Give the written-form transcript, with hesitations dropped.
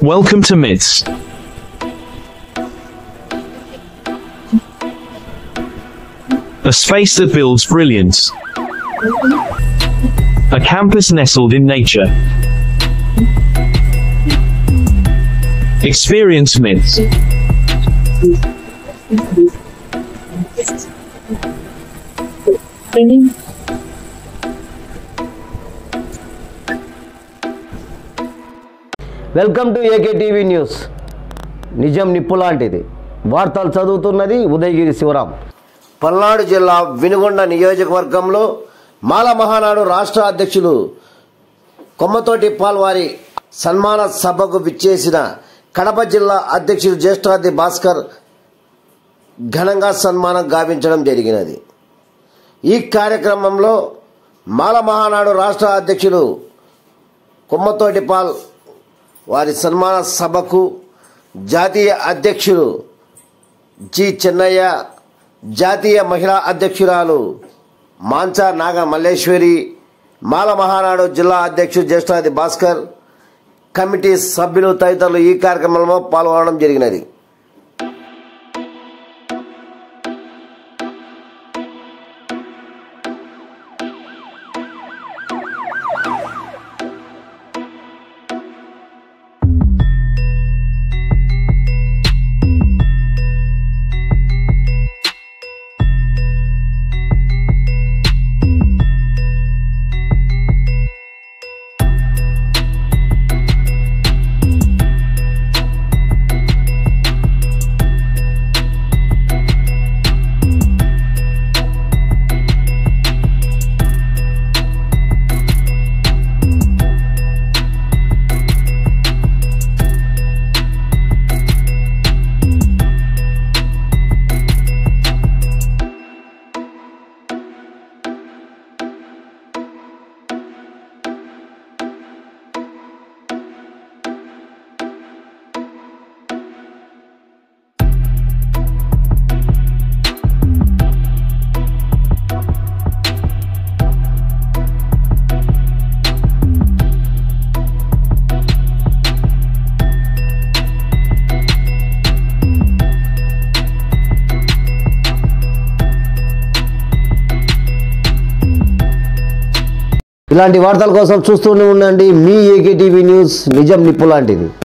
Welcome to Myths. A space that builds brilliance. A campus nestled in nature. Experience Myths. Welcome to AK TV news. నిజం నిప్పులాంటిది. వార్తలు చదువుతున్నది ఉదయగిరి శివరాం. పల్నాడు జిల్లా వినుగొండ నియోజకవర్గంలో మాల మహానాడు రాష్ట్ర అధ్యక్షులు కొమ్మతోటి పాల్వారి సన్మాన సభకు విచ్చేసిన కడప జిల్లా అధ్యక్షులు జ్యేష్ఠాద్రి భాస్కర్ ఘనంగా సన్మానం గావించడం జరిగినది. ఈ కార్యక్రమంలో మాల మహానాడు రాష్ట్ర అధ్యక్షులు కొమ్మతోటి పాల్ వారి సన్మాన సభకు జాతీయ అధ్యక్షులు జి చెన్నయ్య, జాతీయ మహిళా అధ్యక్షురాలు మాంచా నాగ మల్లేశ్వరి, మాల మహానాడు జిల్లా అధ్యక్షుడు జ్యేష్ఠాద్రి భాస్కర్, కమిటీ సభ్యులు తదితరులు ఈ కార్యక్రమంలో పాల్గొనడం జరిగినది. ఇలాంటి వార్తల కోసం చూస్తూనే ఉండండి మీ ఏకే టీవీ న్యూస్. నిజం నిప్పులాంటిది.